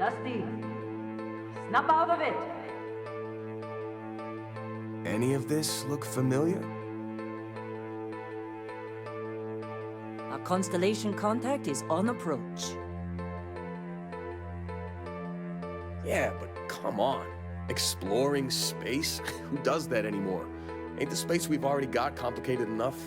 Dusty, snap out of it! Any of this look familiar? Our constellation contact is on approach. Yeah, but come on. Exploring space? Who does that anymore? Ain't the space we've already got complicated enough?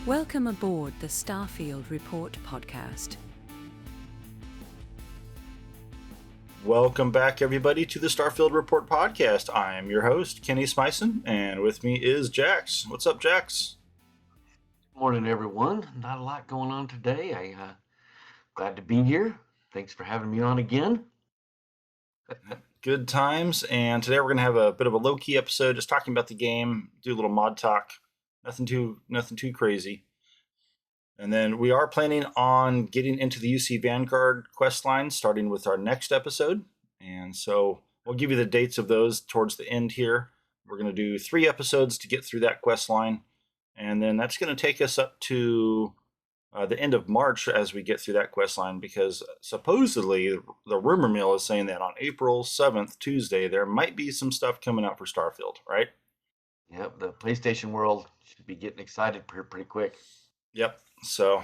Welcome aboard the Starfield Report podcast. Welcome back, everybody, to the Starfield Report podcast. I'm your host, Kenny Smyson, and with me is Jax. What's up, Jax? Morning, everyone. Not a lot going on today. I glad to be here. Thanks for having me on again. Good times, and today we're going to have a bit of a low-key episode, just talking about the game, do a little mod talk. Nothing too crazy. And then we are planning on getting into the UC Vanguard quest line, starting with our next episode. And so we'll give you the dates of those towards the end here. We're going to do 3 episodes to get through that quest line. And then that's going to take us up to the end of March as we get through that quest line, because supposedly the rumor mill is saying that on April 7th, Tuesday, there might be some stuff coming out for Starfield, right? Yep, the PlayStation world should be getting excited pretty quick. Yep. So,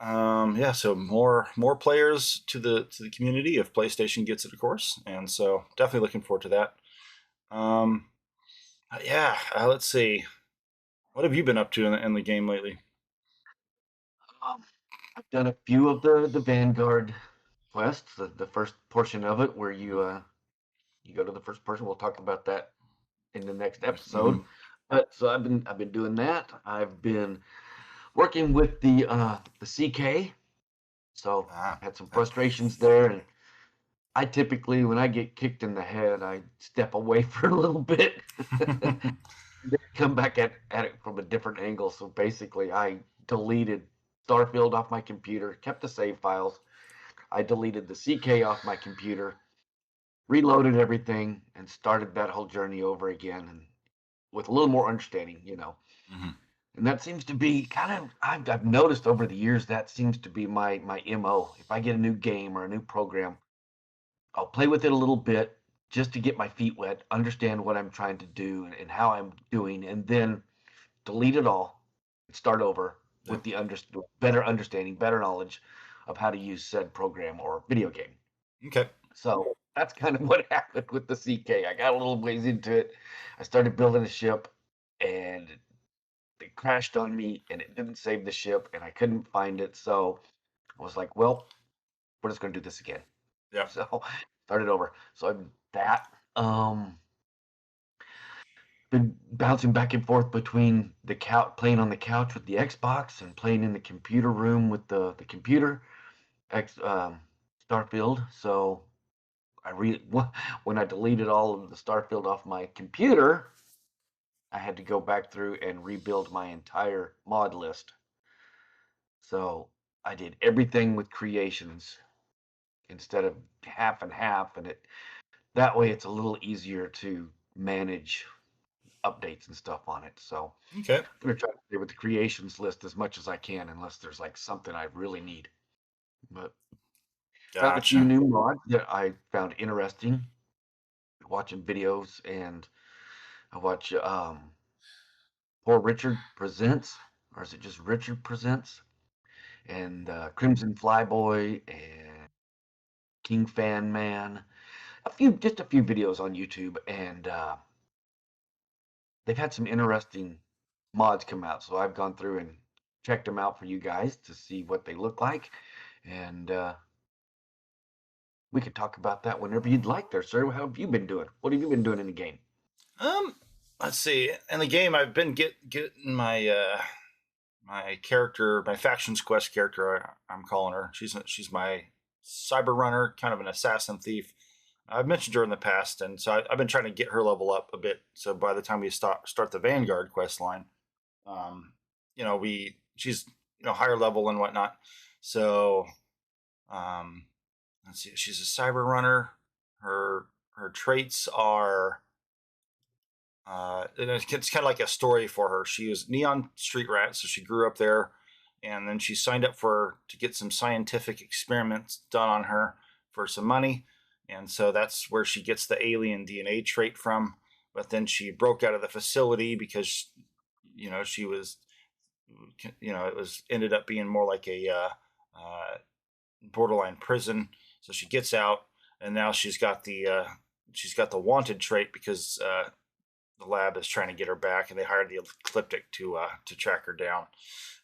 so more players to the community if PlayStation gets it, of course, and so definitely looking forward to that. Let's see. What have you been up to in the game lately? I've done a few of the Vanguard quests. The first portion of it, where you go to the first person. We'll talk about that in the next episode. Mm-hmm. But so I've been doing that. I've been working with the CK. So I've had some frustrations there, and I typically, when I get kicked in the head, I step away for a little bit, then come back at it from a different angle. So basically, I deleted Starfield off my computer, kept the save files. I deleted the CK off my computer, reloaded everything, and started that whole journey over again, and with a little more understanding, Mm-hmm. And that seems to be kind of, I've noticed over the years, that seems to be my MO. If I get a new game or a new program, I'll play with it a little bit just to get my feet wet, understand what I'm trying to do and how I'm doing, and then delete it all and start over with the better understanding, better knowledge of how to use said program or video game. Okay. So that's kind of what happened with the CK. I got a little ways into it. I started building a ship, and it crashed on me, and it didn't save the ship, and I couldn't find it. So I was like, well, we're just going to do this again. Yeah. So started over. So I'm that. Been bouncing back and forth between the couch, playing on the couch with the Xbox, and playing in the computer room with the computer, Starfield. So when I deleted all of the Starfield off my computer, I had to go back through and rebuild my entire mod list. So I did everything with creations instead of half and half, and that way it's a little easier to manage updates and stuff on it. So Okay. I'm gonna try to stay with the creations list as much as I can, unless there's like something I really need. But found a few Gotcha. new mods that I found interesting. Watching videos, and I watch Poor Richard Presents, or is it just Richard Presents? And Crimson Flyboy and King Fan Man. Just a few videos on YouTube, and they've had some interesting mods come out. So I've gone through and checked them out for you guys to see what they look like, and we could talk about that whenever you'd like there, sir. How have you been doing? What have you been doing in the game? Let's see. In the game, I've been getting my my character, my factions quest character. I'm calling her. She's my cyber runner, kind of an assassin thief. I've mentioned her in the past, and so I've been trying to get her level up a bit. So by the time we start the Vanguard quest line, um, she's higher level and whatnot. So let's see, she's a cyber runner. Her traits are it's kind of like a story for her. She was neon street rat, so she grew up there, and then she signed up to get some scientific experiments done on her for some money, and so that's where she gets the alien DNA trait from. But then she broke out of the facility because she was it was ended up being more like a borderline prison. So she gets out, and now she's got the wanted trait because the lab is trying to get her back, and they hired the Ecliptic to track her down.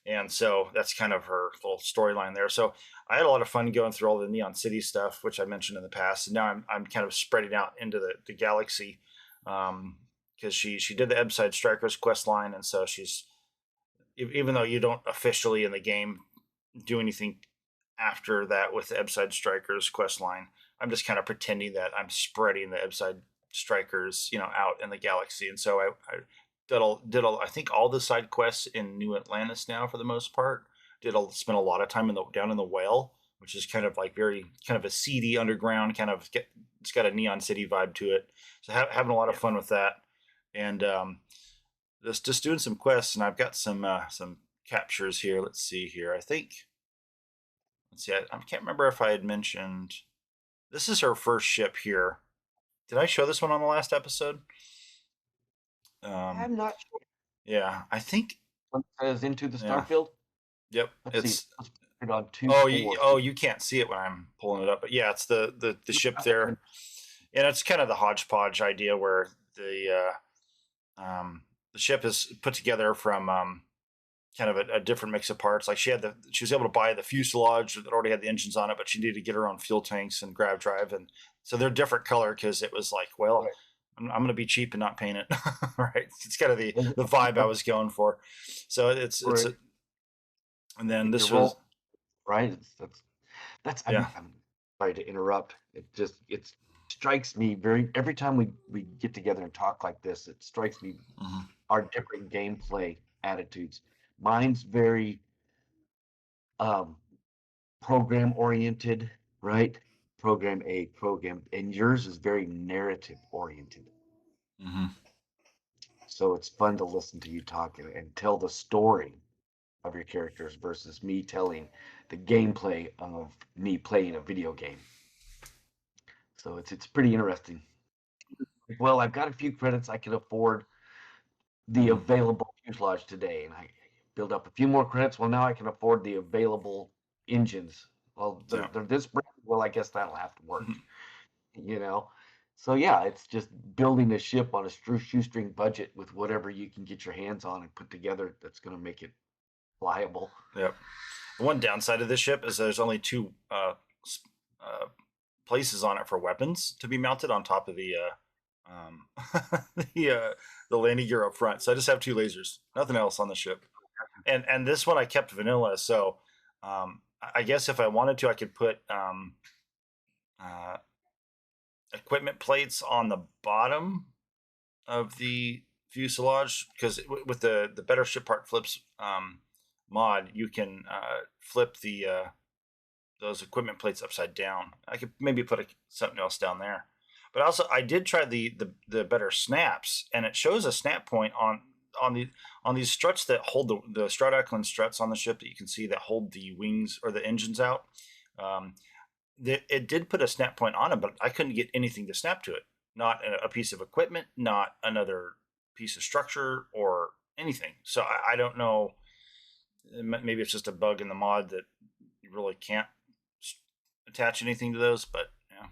And so that's kind of her little storyline there. So I had a lot of fun going through all the Neon City stuff, which I mentioned in the past, and now I'm kind of spreading out into the galaxy because she did the Ebside Strikers quest line, and so she's, even though you don't officially in the game do anything after that with the Ebside Strikers quest line, I'm just kind of pretending that I'm spreading the Ebside Strikers, out in the galaxy. And so I I think all the side quests in New Atlantis now for the most part. Spent a lot of time down in the Whale, which is kind of like very kind of a seedy underground kind of it's got a Neon City vibe to it. So having a lot of fun with that, and just doing some quests, and I've got some captures here. Let's see here. Let's see. I can't remember if I had mentioned. This is her first ship here. Did I show this one on the last episode? I'm not sure. Yeah, I think. One says Into the Yeah. Starfield. Yep, Let's see. Let's put it on 2-4. You can't see it when I'm pulling it up, but yeah, it's the ship there, and it's kind of the hodgepodge idea where the ship is put together from kind of a different mix of parts. Like she was able to buy the fuselage that already had the engines on it, but she needed to get her own fuel tanks and grav drive, and so they're different color because it was like, well, right. I'm going to be cheap and not paint it. Right? It's kind of the vibe I was going for. So it's and then this was right. That's yeah. I'm sorry to interrupt. It strikes me every time we get together and talk like this. It strikes me our different gameplay attitudes. Mine's very program oriented, right? Program A, program, and yours is very narrative oriented. So it's fun to listen to you talk and tell the story of your characters versus me telling the gameplay of me playing a video game. So it's pretty interesting. Well, I've got a few credits. I can afford the available fuselage today, and I build up a few more credits. Well, now I can afford the available engines. Well, they're this brand. Well, I guess that'll have to work. So yeah, it's just building a ship on a shoestring budget with whatever you can get your hands on and put together that's going to make it flyable. Yep. The one downside of this ship is there's only two places on it for weapons to be mounted on top of the the landing gear up front. So I just have two lasers, nothing else on the ship. And this one I kept vanilla. So I guess if I wanted to, I could put equipment plates on the bottom of the fuselage, because with the better ship part flips mod, you can flip the those equipment plates upside down. I could maybe put something else down there. But also, I did try the better snaps, and it shows a snap point on these struts that hold the Strataculan struts on the ship that you can see that hold the wings or the engines out. It did put a snap point on them, but I couldn't get anything to snap to it. Not a piece of equipment, not another piece of structure or anything. So I don't know. Maybe it's just a bug in the mod that you really can't attach anything to those. But yeah,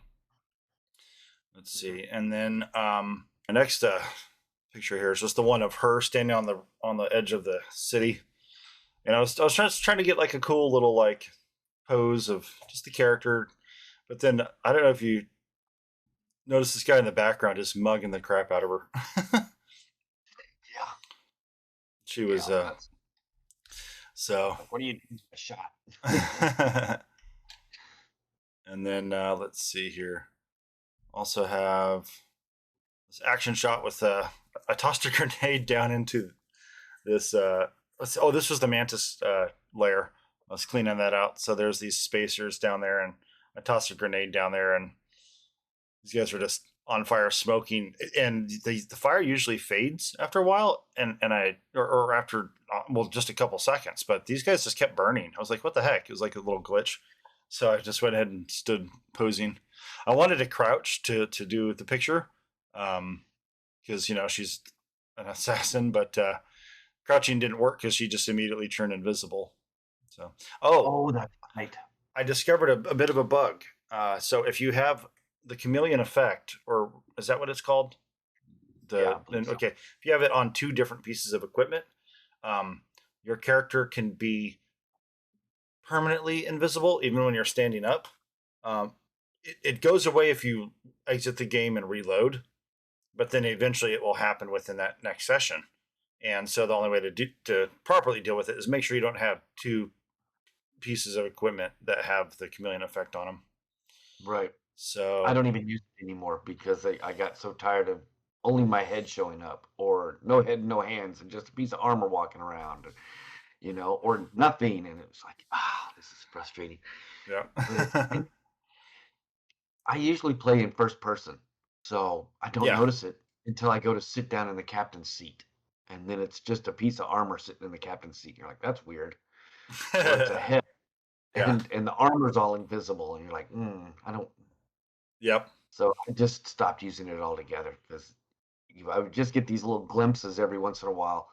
let's see. And then the next picture here is just the one of her standing on the edge of the city. And I was trying to get like a cool little like pose of just the character, but then I don't know if you notice this guy in the background just mugging the crap out of her. Yeah. She was so what do you do? A shot. And then let's see here. Also have this action shot with I tossed a grenade down into this. This was the mantis lair. I was cleaning that out. So there's these spacers down there, and I tossed a grenade down there, and these guys were just on fire, smoking. And the fire usually fades after a while, or after just a couple seconds. But these guys just kept burning. I was like, what the heck? It was like a little glitch. So I just went ahead and stood posing. I wanted to crouch to do the picture, because she's an assassin, but crouching didn't work because she just immediately turned invisible. So, Oh, that's right. I discovered a bit of a bug. So if you have the chameleon effect, or is that what it's called? Yeah, I believe so. Okay, if you have it on two different pieces of equipment, your character can be permanently invisible even when you're standing up. It goes away if you exit the game and reload, but then eventually it will happen within that next session. And so the only way to properly deal with it is make sure you don't have two pieces of equipment that have the chameleon effect on them. Right. So I don't even use it anymore because I got so tired of only my head showing up, or no head, no hands, and just a piece of armor walking around, or nothing. And it was like, this is frustrating. yeah. I usually play in first person, so I don't Yeah. notice it until I go to sit down in the captain's seat. And then it's just a piece of armor sitting in the captain's seat. You're like, that's weird. Or it's a head, Yeah. and the armor's all invisible, and you're like, I don't. Yep. So I just stopped using it altogether because I would just get these little glimpses every once in a while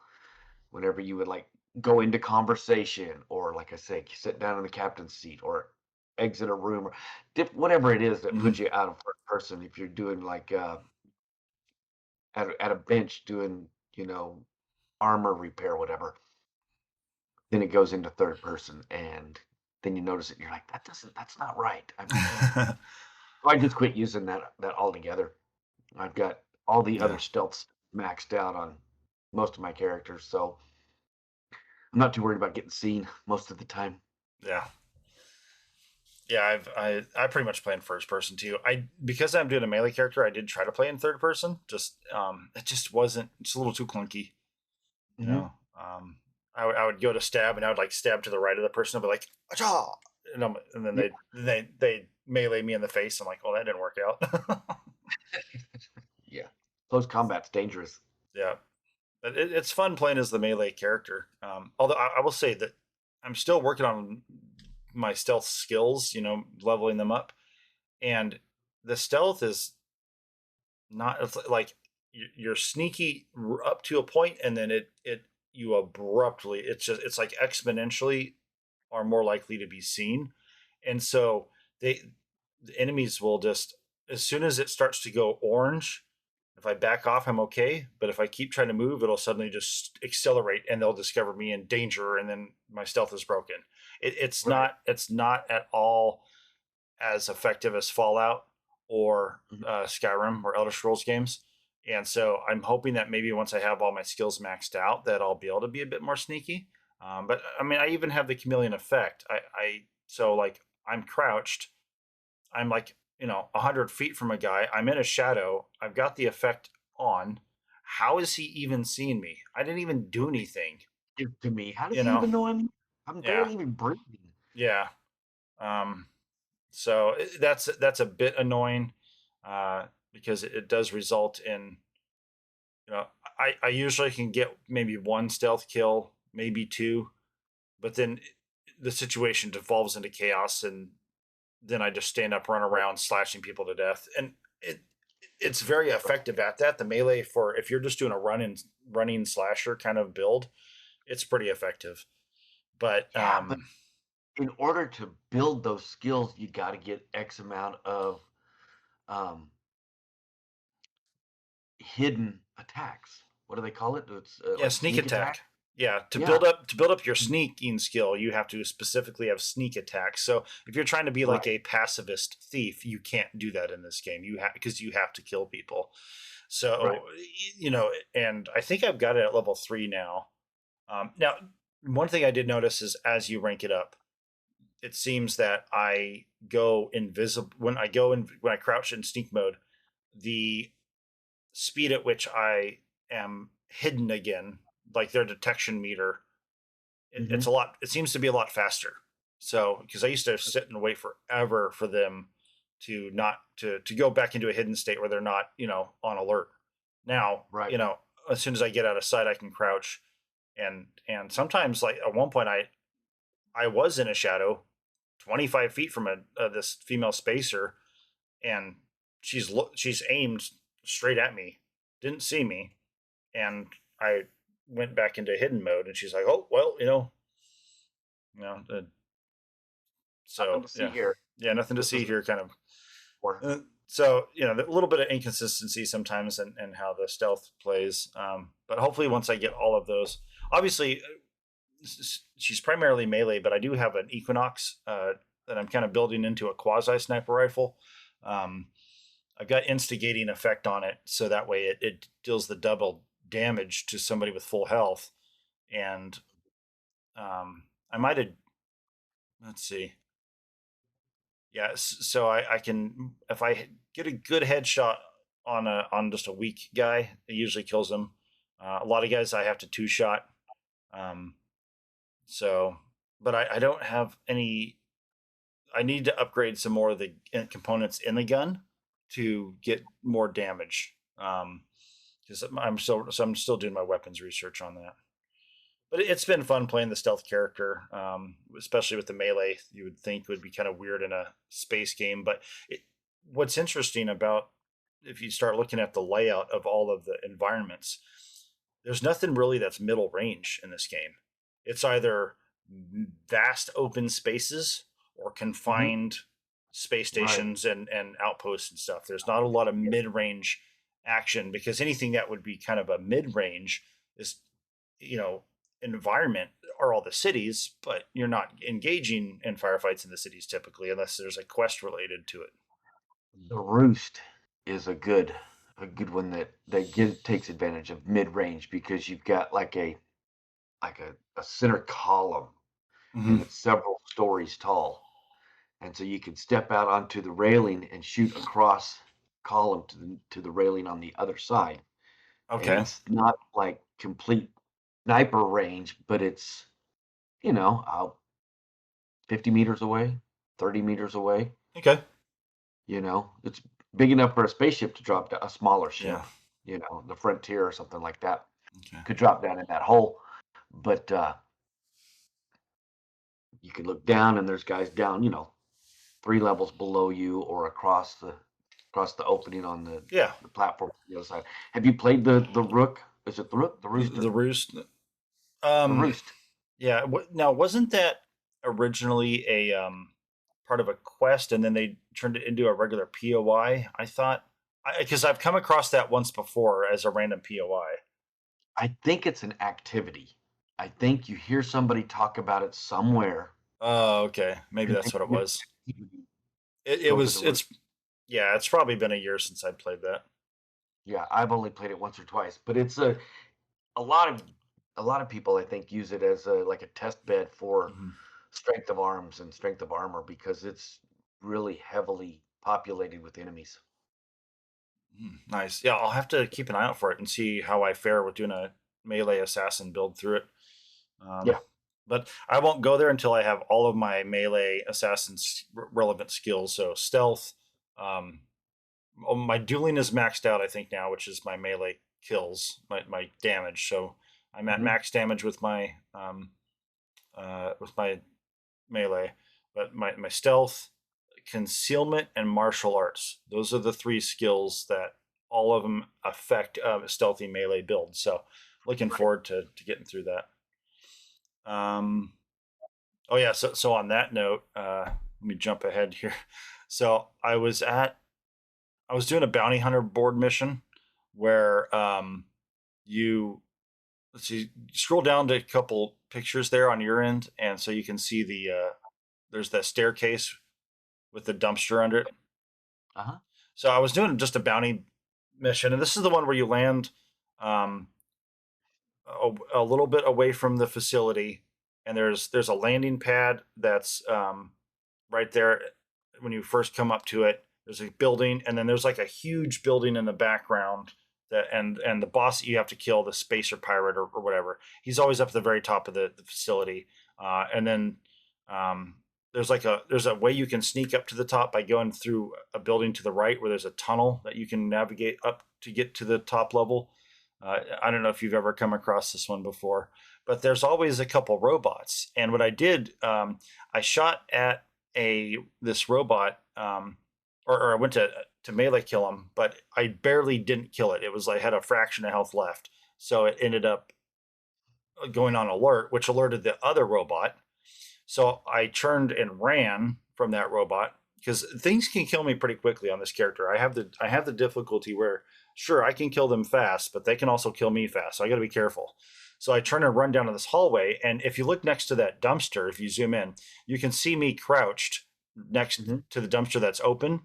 whenever you would like go into conversation, or like I say, sit down in the captain's seat, or exit a room, or whatever it is that puts you out of first person. If you're doing like at a bench doing armor repair, whatever, then it goes into third person, and then you notice it and you're like, that's not right. So I just quit using that altogether. I've got all the other Yeah. stealths maxed out on most of my characters, so I'm not too worried about getting seen most of the time. Yeah. Yeah, I pretty much play in first person too. Because I'm doing a melee character, I did try to play in third person. Just it just wasn't. It's a little too clunky. You Hmm. know, I would go to stab, and I would like stab to the right of the person. I'd be like, "Acha!" And then they melee me in the face. I'm like, "Oh, that didn't work out." Yeah, close combat's dangerous. Yeah, but it's fun playing as the melee character. Although I will say that I'm still working on my stealth skills. Leveling them up, and the stealth is not. It's like you're sneaky up to a point, and then you abruptly. It's like exponentially are more likely to be seen, and so the enemies will just, as soon as it starts to go orange, if I back off, I'm okay. But if I keep trying to move, it'll suddenly just accelerate, and they'll discover me in danger, and then my stealth is broken. Right. It's not at all as effective as Fallout or Mhm. Skyrim or Elder Scrolls games. And so I'm hoping that maybe once I have all my skills maxed out, that I'll be able to be a bit more sneaky. But I mean, I even have the chameleon effect. So like I'm crouched, I'm like 100 feet from a guy. I'm in a shadow. I've got the effect on. How is he even seeing me? I didn't even do anything. Give to me. How does You he know? even know I'm Yeah, barely even breathing? yeah. So that's a bit annoying, because it does result in I usually can get maybe one stealth kill, maybe two, but then the situation devolves into chaos, and then I just stand up, run around, slashing people to death, and it it's very effective at that. The melee, for if you're just doing a running slasher kind of build, it's pretty effective. But Yeah, but in order to build those skills, you got to get X amount of um, hidden attacks. What do they call it? It's yeah, like sneak sneak attack. attack. Yeah, to Yeah, build up your sneaking skill, you have to specifically have sneak attack. So if you're trying to be like right. a pacifist thief, you can't do that in this game. You have because you have to kill people. So Right. and I think I've got it at level 3 now. Now, one thing I did notice is as you rank it up, it seems that I go invisible when I crouch in sneak mode. the speed at which I am hidden again, like their detection meter, it's Mhm. a lot. It seems to be a lot faster. So because I used to sit and wait forever for them to not to go back into a hidden state where they're not on alert. Now Right. as soon as I get out of sight, I can crouch, and sometimes like at one point I was in a shadow 25 feet from this female spacer, and she's aimed straight at me, didn't see me, and I went back into hidden mode, and she's like, "Oh well, you know." Nothing So to see yeah, here. yeah, nothing to This see is here, kind of. war. So a little bit of inconsistency sometimes in how the stealth plays, but hopefully once I get all of those, obviously she's primarily melee, but I do have an Equinox that I'm kind of building into a quasi sniper rifle. Um, I've got instigating effect on it, so that way it deals the double damage to somebody with full health. And I might have, let's see, yeah. So I can, if I get a good headshot on just a weak guy, it usually kills him. A lot of guys I have to two shot. Um, so, but I don't have any. I need to upgrade some more of the components in the gun to get more damage. Because I'm still doing my weapons research on that. But it's been fun playing the stealth character, especially with the melee. You would think would be kind of weird in a space game, but what's interesting about if you start looking at the layout of all of the environments, there's nothing really that's middle range in this game. It's either vast open spaces or Mhm. confined space Right. stations and outposts and stuff. There's not a lot of mid range action, because anything that would be kind of a mid range is, you know, environment are all the cities, but you're not engaging in firefights in the cities typically unless there's a quest related to it. The Roost is a good one that takes advantage of mid range because you've got like a center column Mm-hmm. and it's several stories tall. And so you can step out onto the railing and shoot across column to the railing on the other side. And Okay. it's not like complete sniper range, but it's, out 50 meters away, 30 meters away. Okay. It's big enough for a spaceship to drop down, a smaller Yeah. ship, the Frontier or something like that Okay. could drop down in that hole. But you can look down and there's guys down, 3 levels below you or across the opening on the, Yeah. the platform on the other side. Have you played the Rook? Is it the Rook? The Rooster? The roost. The Um. Roost. Yeah. Now, wasn't that originally a part of a quest, and then they turned it into a regular POI? I thought, because I've come across that once before as a random POI. I think it's an activity. I think you hear somebody talk about it somewhere. Oh, okay. Maybe And that's then what it you was. It go to the was. Roost. Yeah. It's probably been a year since I played that. Yeah, I've only played it once or twice, but it's a lot of a lot of people I think use it as like a test bed for Mhm. strength of arms and strength of armor because it's really heavily populated with enemies. Nice. Yeah, I'll have to keep an eye out for it and see how I fare with doing a melee assassin build through it. Um, Yeah. but I won't go there until I have all of my melee assassin's relevant skills. So stealth, um, my dueling is maxed out, I think now, which is my melee kills, my damage. So I'm at Mhm. max damage with my melee, but my stealth, concealment, and martial arts. Those are the three skills that all of them affect a stealthy melee build. So looking Right. forward to getting through that. Um, oh yeah, so on that note, let me jump ahead here. So I was doing a bounty hunter board mission where you let's see, scroll down to a couple pictures there on your end, and so you can see there's that staircase with the dumpster under it. Uh-huh. So I was doing just a bounty mission, and this is the one where you land um, a little bit away from the facility, and there's a landing pad that's right there when you first come up to it. There's a building, and then there's like a huge building in the background that, and the boss that you have to kill, the spacer pirate or whatever. He's always up at the very top of the facility. And then there's a way you can sneak up to the top by going through a building to the right where there's a tunnel that you can navigate up to get to the top level. I don't know if you've ever come across this one before, but there's always a couple robots. And what I did, I shot at this robot, or I went to melee kill him, but I barely didn't kill it. It was like had a fraction of health left, so it ended up going on alert, which alerted the other robot. So I turned and ran from that robot because things can kill me pretty quickly on this character. I have the difficulty where sure I can kill them fast, but they can also kill me fast. So I got to be careful. So I turn and run down to this hallway, and if you look next to that dumpster, if you zoom in, you can see me crouched next to the dumpster that's open,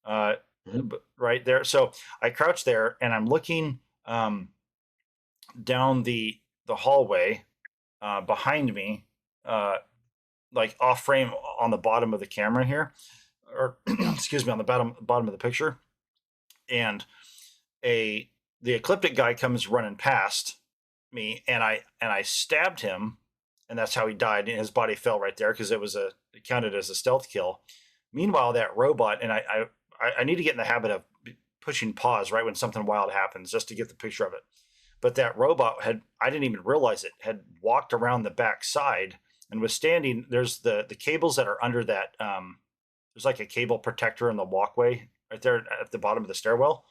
right there. So I crouch there, and I'm looking down the hallway behind me, like off frame on the bottom of the camera here, or excuse me, on the bottom of the picture, and the ecliptic guy comes running past me, and I stabbed him, and that's how he died. And his body fell right there because it counted as a stealth kill. Meanwhile, that robot, and I need to get in the habit of pushing pause right when something wild happens just to get the picture of it. But that robot I didn't even realize it, had walked around the back side and was standing. There's the cables that are under that. There's like a cable protector in the walkway right there at the bottom of the stairwell.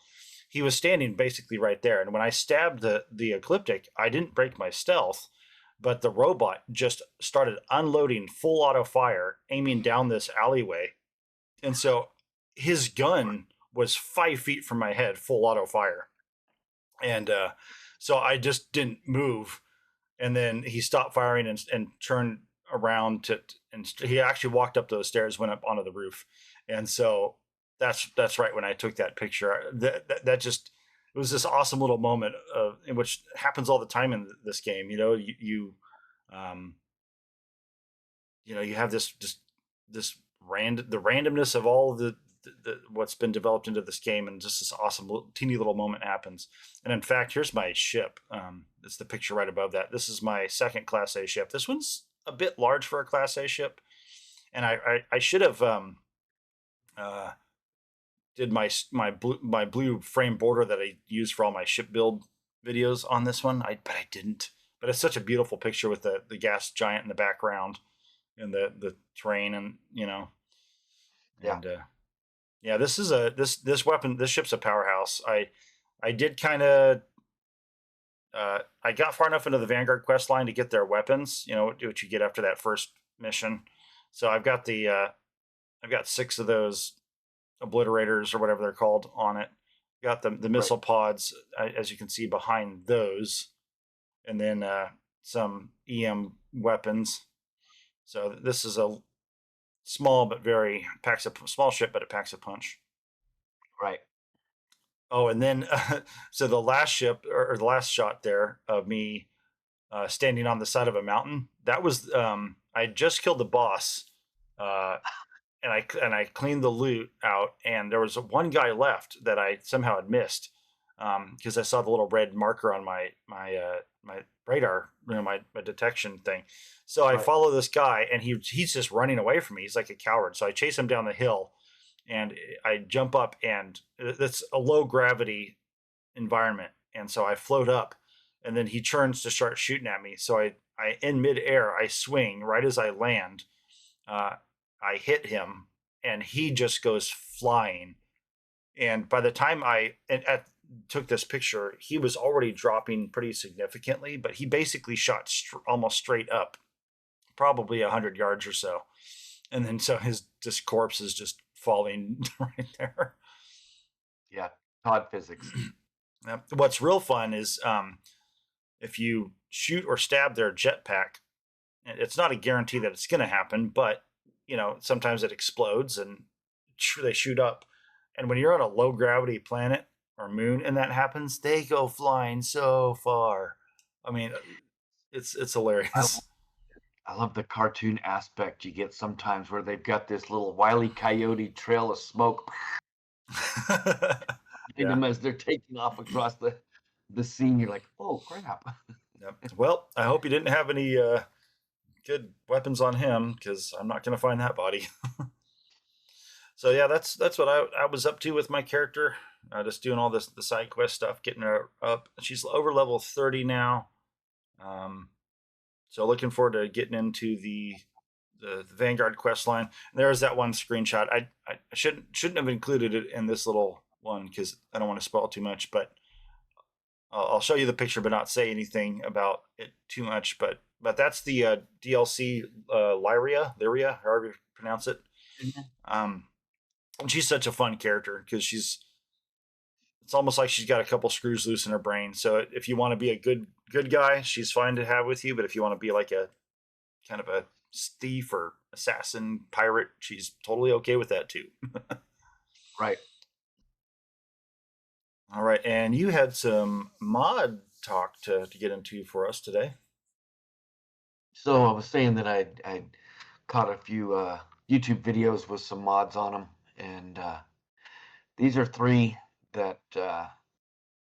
He was standing basically right there. And when I stabbed the ecliptic, I didn't break my stealth, but the robot just started unloading full auto fire, aiming down this alleyway. And so his gun was 5 feet from my head, full auto fire. And so I just didn't move. And then he stopped firing and turned around and he actually walked up those stairs, went up onto the roof. And so that's right when I took that picture. That just, it was this awesome little moment in which happens all the time in this game. You have this the randomness of all the what's been developed into this game, and just this awesome teeny little moment happens. And in fact, here's my ship. It's the picture right above that. This is my second Class A ship. This one's a bit large for a Class A ship, and I should have did my blue frame border that I use for all my ship build videos on this one. But I didn't. But it's such a beautiful picture with the gas giant in the background and the terrain, and yeah, this is this weapon. This ship's a powerhouse. I did kind of. I got far enough into the Vanguard quest line to get their weapons. What you get after that first mission. So I've got I've got 6 of those obliterators or whatever they're called on it. Got the missile pods, as you can see behind those, and then some EM weapons. So this is a small but small ship, but it packs a punch. Right. Oh, and then so the last ship, or the last shot there of me standing on the side of a mountain, that was I just killed the boss, and I cleaned the loot out, and there was one guy left that I somehow had missed because I saw the little red marker on my radar, my detection thing. So I follow this guy, and he's just running away from me. He's like a coward. So I chase him down the hill, and I jump up, and it's a low gravity environment, and so I float up, and then he turns to start shooting at me. So I in midair, I swing right as I land. I hit him, and he just goes flying. And by the time I took this picture, he was already dropping pretty significantly, but he basically shot almost straight up, probably 100 yards or so. And then so his corpse is just falling right there. Yeah, Todd physics. What's real fun is if you shoot or stab their jetpack, it's not a guarantee that it's going to happen, but sometimes it explodes and they shoot up. And when you're on a low gravity planet or moon and that happens, they go flying so far. I mean, it's hilarious. I love the cartoon aspect you get sometimes where they've got this little Wile E. Coyote trail of smoke Behind them as they're taking off across the scene. You're like, oh crap. Yep. Well, I hope you didn't have any good weapons on him, because I'm not going to find that body. So yeah, that's what I was up to with my character. Just doing all the side quest stuff, getting her up. She's over level 30 now. So looking forward to getting into the Vanguard quest line. And there's that one screenshot. I shouldn't have included it in this little one because I don't want to spoil too much. But I'll show you the picture, but not say anything about it too much. But that's the DLC Lyria, however you pronounce it. Um, and she's such a fun character because it's almost like she's got a couple screws loose in her brain. So if you want to be a good guy, she's fine to have with you. But if you want to be like a kind of a thief or assassin pirate, she's totally okay with that too. Right. All right, and you had some mod talk to get into for us today. So I was saying that I caught a few YouTube videos with some mods on them, and these are three that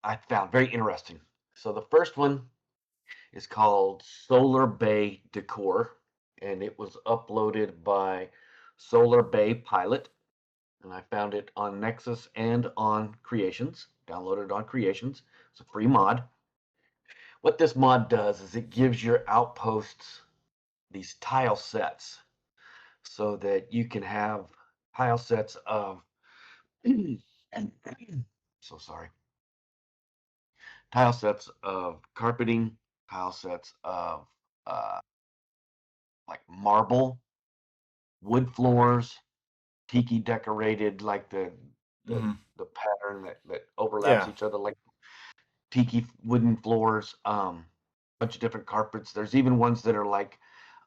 I found very interesting. So the first one is called Solar Bay Decor, and it was uploaded by Solar Bay Pilot, and I found it on Nexus and on Creations. Downloaded on Creations. It's a free mod. What this mod does is it gives your outposts these tile sets so that you can have tile sets of and so sorry, tile sets of carpeting, tile sets of uh, like marble, wood floors, tiki decorated, like the Mm-hmm. the pattern that overlaps Yeah. each other, like tiki wooden floors, bunch of different carpets. There's even ones that are like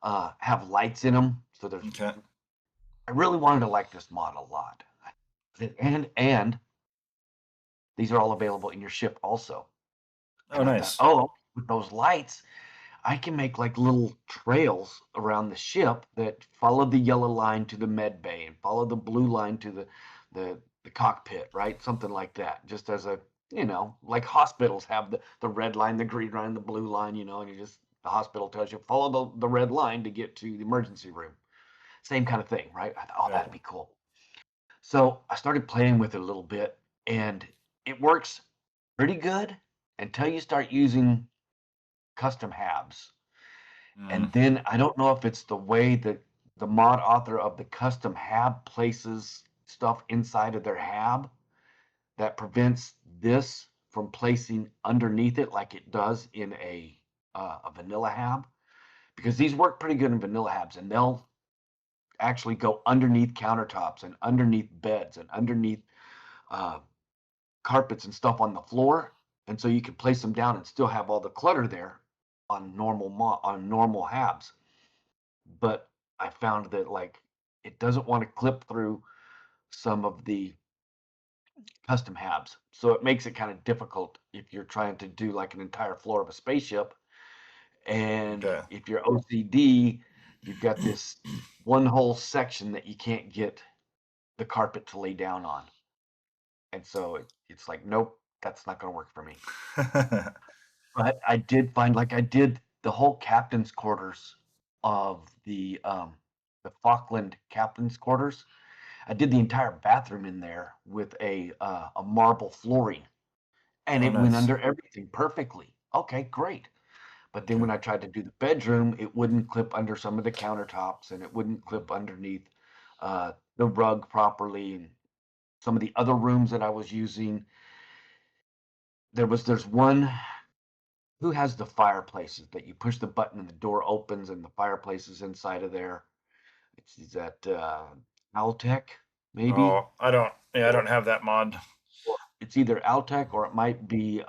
have lights in them. So there's Okay. I really wanted to like this mod a lot. And these are all available in your ship also. Oh, And I thought, nice. oh, with those lights, I can make like little trails around the ship that follow the yellow line to the med bay and follow the blue line to the cockpit, right? Something like that. Just as a, like hospitals have the red line, the green line, the blue line, and the hospital tells you follow the red line to get to the emergency room. Same kind of thing, right? I thought, oh, Yeah. that'd be cool. So I started playing with it a little bit, and it works pretty good until you start using custom habs. Mm. And then I don't know if it's the way that the mod author of the custom hab places stuff inside of their hab that prevents this from placing underneath it like it does in a vanilla hab. Because these work pretty good in vanilla habs, and they'll actually go underneath countertops and underneath beds and underneath uh, carpets and stuff on the floor, and so you can place them down and still have all the clutter there on normal habs. But I found that like it doesn't want to clip through some of the custom habs, so it makes it kind of difficult if you're trying to do like an entire floor of a spaceship. And Okay. if you're OCD, you've got this one whole section that you can't get the carpet to lay down on, and so it's like, nope, that's not going to work for me. But I did find, like, I did the whole captain's quarters of the Falkland captain's quarters. I did the entire bathroom in there with a marble flooring, and Oh, it went nice. under everything perfectly. Okay, great. But then Okay. when I tried to do the bedroom, it wouldn't clip under some of the countertops, and it wouldn't clip underneath the rug properly, and some of the other rooms that I was using. There's one. Who has the fireplaces that you push the button and the door opens and the fireplace is inside of there? Is that Altec, maybe? Oh, I don't. Yeah, I Or, don't have that mod. or it's either Altec or it might be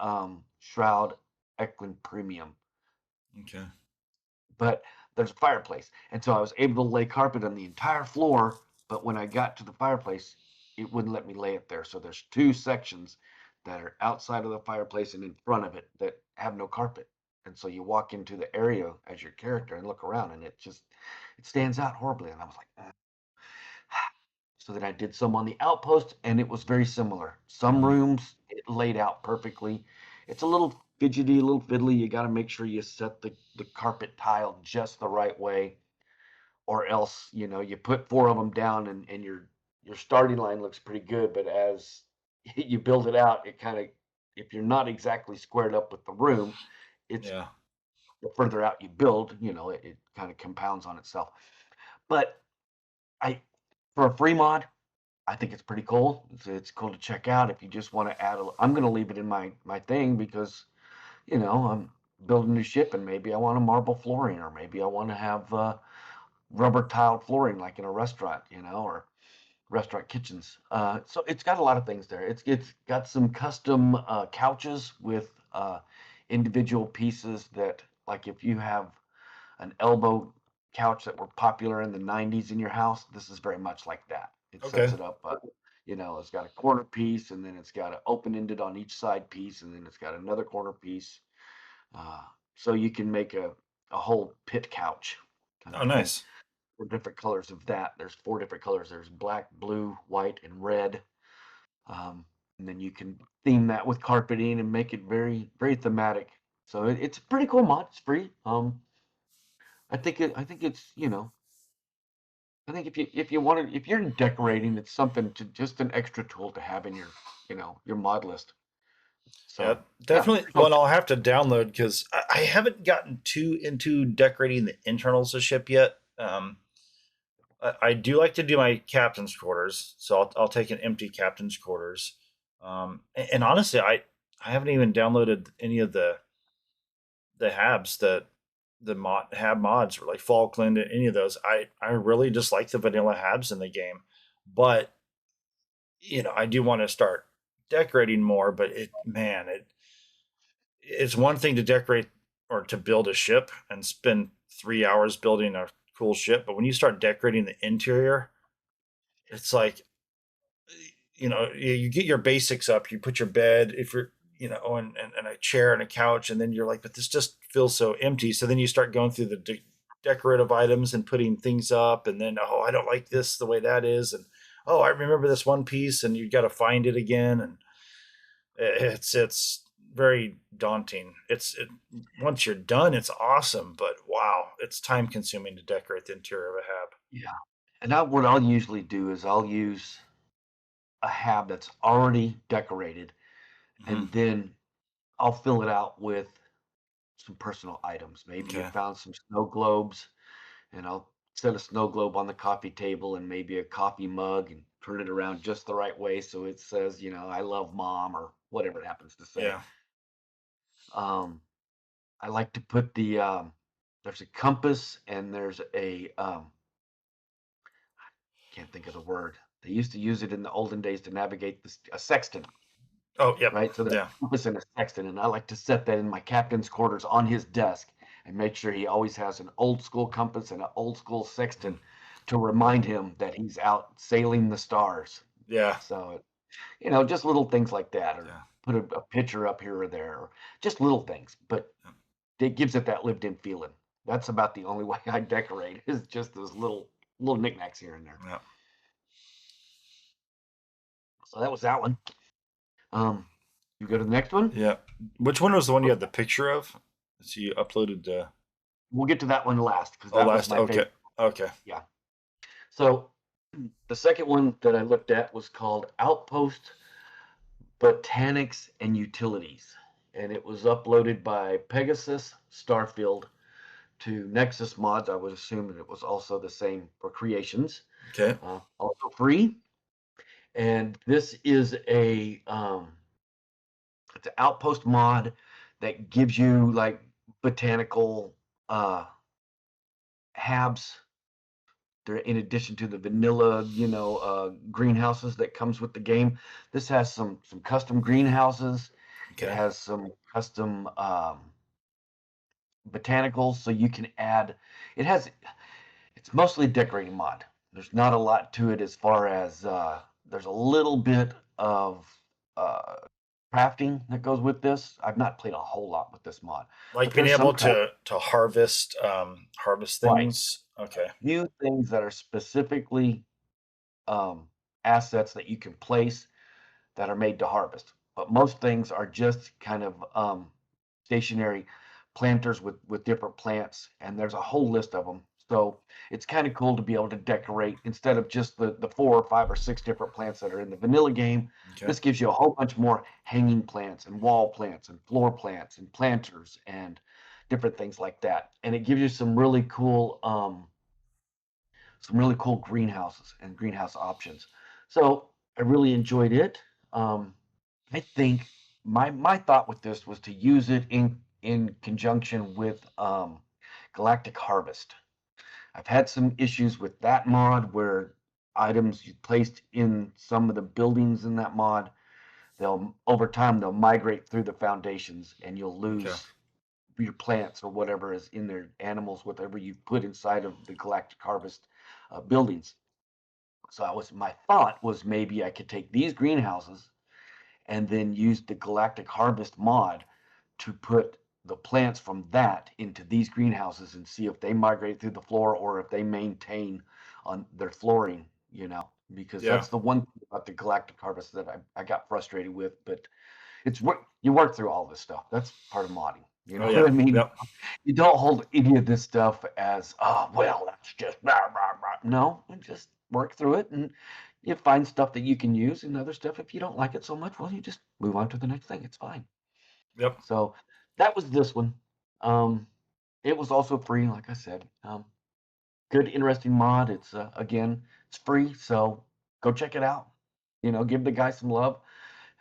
Shroud Eklund Premium. Okay. But there's a fireplace. And so I was able to lay carpet on the entire floor, but when I got to the fireplace, it wouldn't let me lay it there. So there's two sections that are outside of the fireplace and in front of it that have no carpet. And so you walk into the area as your character and look around, and it stands out horribly. And I was like, So then I did some on the Outpost, and it was very similar. Some rooms it laid out perfectly. It's a little fidgety, a little fiddly. You got to make sure you set the carpet tile just the right way, or else you put 4 of them down, and your starting line looks pretty good, but as you build it out, it kind of, if you're not exactly squared up with the room, it's Yeah. the further out you build, it kind of compounds on itself. But I, for a free mod, I think it's pretty cool. It's cool to check out if you just want to add I'm going to leave it in my thing because, I'm building a new ship, and maybe I want a marble flooring, or maybe I want to have rubber tiled flooring like in a restaurant, or restaurant kitchens. So it's got a lot of things there. It's got some custom couches with individual pieces that, like, if you have an elbow couch that were popular in the 90s in your house, this is very much like that. It Okay. sets it up, it's got a corner piece, and then it's got an open-ended on each side piece, and then it's got another corner piece. So you can make a whole pit couch kind Oh, of thing. nice. 4 different colors of that. There's 4 different colors. There's black, blue, white, and red. And then you can theme that with carpeting and make it very, very thematic. So it's a pretty cool mod. It's free. I think it's I think if you want to, if you're decorating, it's something to, just an extra tool to have in your your mod list. So Yeah, definitely one I'll have to download because I haven't gotten too into decorating the internals of the ship yet. I do like to do my captain's quarters, so I'll take an empty captain's quarters. And honestly, I haven't even downloaded any of the habs that the hab mods, or like Falkland and any of those. I really just like the vanilla habs in the game, but I do want to start decorating more. But it's one thing to decorate or to build a ship and spend 3 hours building a cool ship, but when you start decorating the interior, it's like, you get your basics up, you put your bed, if you're, and a chair and a couch, and then you're like, but this just feels so empty. So then you start going through the decorative items and putting things up, and then, oh, I don't like this the way that is, and oh, I remember this one piece, and you got to find it again, and it's very daunting. Once you're done, it's awesome, but wow, it's time consuming to decorate the interior of a hab. yeah. And what I'll usually do is I'll use a hab that's already decorated, and then I'll fill it out with some personal items. Maybe you Okay. found some snow globes, and I'll set a snow globe on the coffee table and maybe a coffee mug and turn it around just the right way so it says, I love mom, or whatever it happens to say. Yeah. Um, I like to put there's a compass, and there's can't think of the word. They used to use it in the olden days to navigate a sextant, Oh, yep. right? So there's Yeah. a compass and a sextant, and I like to set that in my captain's quarters on his desk and make sure he always has an old school compass and an old school sextant to remind him that he's out sailing the stars. Yeah. So, just little things like that, or Yeah. put a picture up here or there, or just little things, but it gives it that lived in feeling. That's about the only way I decorate, is just those little knickknacks here and there. Yeah. So that was that one. You go to the next one? Yeah. Which one was the one you had the picture of? So you uploaded We'll get to that one last, because oh, that was last. my Okay. favorite. Okay. Yeah. So the second one that I looked at was called Outpost, Botanics, and Utilities. And it was uploaded by Pegasus Starfield to Nexus Mods. I would assume that it was also the same for Creations. Okay. Also free. And this is it's an Outpost mod that gives you like botanical habs. They're in addition to the vanilla, greenhouses that comes with the game. This has some custom greenhouses. It Okay. has some custom botanicals, so you can add. It's mostly a decorating mod. There's not a lot to it as far as there's a little bit of uh, crafting that goes with this. I've not played a whole lot with this mod, Like but being there's some able craft. to harvest Right. things. Okay. Few things that are specifically assets that you can place that are made to harvest. But most things are just kind of stationary planters with different plants, and there's a whole list of them. So it's kind of cool to be able to decorate instead of just the 4 or 5 or 6 different plants that are in the vanilla game. Okay. This gives you a whole bunch more hanging plants and wall plants and floor plants and planters and different things like that. And it gives you some really cool greenhouses and greenhouse options. So I really enjoyed it. I think my thought with this was to use it in conjunction with Galactic Harvest. I've had some issues with that mod where items you placed in some of the buildings in that mod, they'll over time they'll migrate through the foundations and you'll lose your plants or whatever is in their animals, whatever you put inside of the Galactic Harvest buildings. So my thought was maybe I could take these greenhouses and then use the Galactic Harvest mod to put the plants from that into these greenhouses and see if they migrate through the floor or if they maintain on their flooring, because that's the one thing about the Galactic Harvest that I got frustrated with. But you work through all this stuff. That's part of modding. You know what I mean? Yep. You don't hold any of this stuff as, oh, well, that's just blah, blah, blah. No, you just work through it and you find stuff that you can use and other stuff. If you don't like it so much, well, you just move on to the next thing. It's fine. Yep. So that was this one. It was also free, like I said. Good, interesting mod. It's again, it's free, so go check it out. Give the guy some love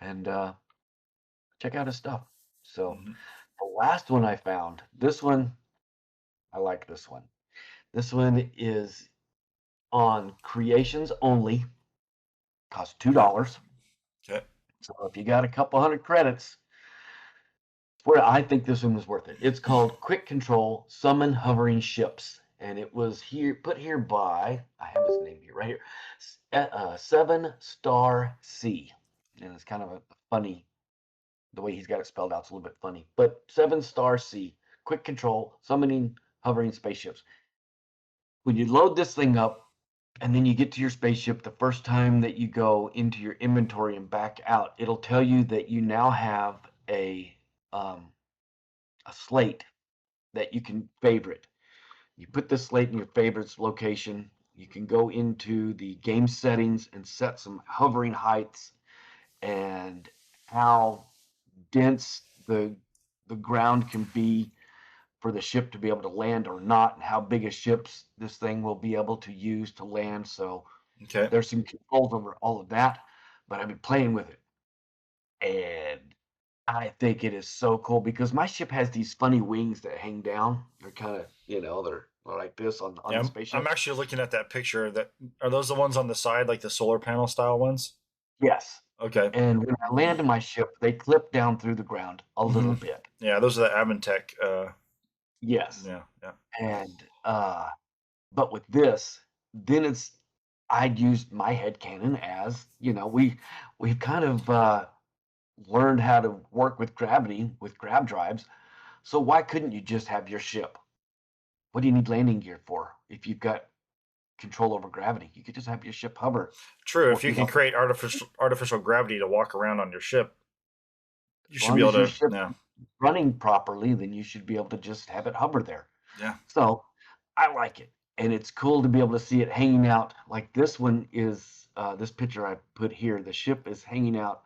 and check out his stuff. So the last one I found, this one, I like this one. This one is on creations only. Costs $2. Okay. So if you got a couple hundred credits, where I think this one was worth it. It's called Quick Control Summon Hovering Ships, and it was put here by, I have his name here right here, 7 Star C, and it's kind of a funny, the way he's got it spelled out. It's a little bit funny, but 7 Star C, Quick Control Summoning Hovering Spaceships. When you load this thing up, and then you get to your spaceship, the first time that you go into your inventory and back out, it'll tell you that you now have a slate that you can favorite. You put this slate in your favorites location. You can go into the game settings and set some hovering heights and how dense the ground can be for the ship to be able to land or not, and how big a ships this thing will be able to use to land. So there's some controls over all of that, but I've been playing with it. And I think it is so cool because my ship has these funny wings that hang down. They're kind of, they're like this on the spaceship. I'm actually looking at that picture. Are those the ones on the side, like the solar panel style ones? Yes. Okay. And when I land in my ship, they clip down through the ground a little bit. Yeah, those are the Aventech. Yes. Yeah. And but with this, then I'd used my headcanon as, we've kind of learned how to work with gravity with grav drives. So why couldn't you just have your ship? What do you need landing gear for if you've got control over gravity? You could just have your ship hover. True. If you can create artificial gravity to walk around on your ship, you should be able to. Yeah. Running properly, then you should be able to just have it hover there. Yeah. So I like it, and it's cool to be able to see it hanging out. Like this one is this picture I put here. The ship is hanging out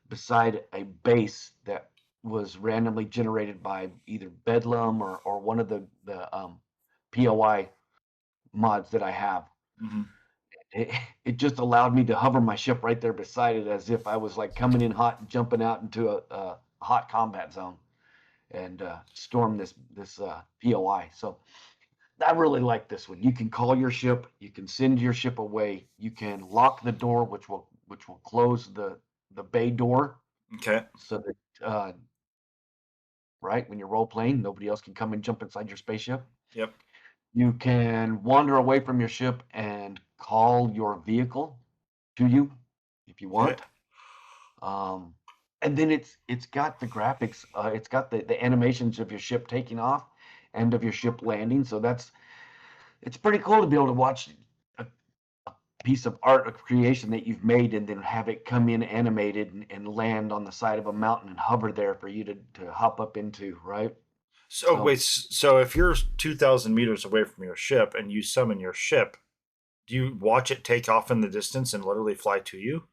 beside a base that was randomly generated by either Bedlam or one of the POI mods that I have. It just allowed me to hover my ship right there beside it, as if I was like coming in hot and jumping out into a hot combat zone and storm this POI. So I really like this one. You can call your ship, you can send your ship away, you can lock the door, which will close the bay door. Okay. So that right when you're role playing, nobody else can come and jump inside your spaceship. Yep. You can wander away from your ship and call your vehicle to you if you want. Okay. And then it's got the graphics. It's got the animations of your ship taking off and of your ship landing. So it's pretty cool to be able to watch a piece of art of creation that you've made and then have it come in animated and land on the side of a mountain and hover there for you to hop up into, right? So wait, so if you're 2,000 meters away from your ship and you summon your ship, do you watch it take off in the distance and literally fly to you?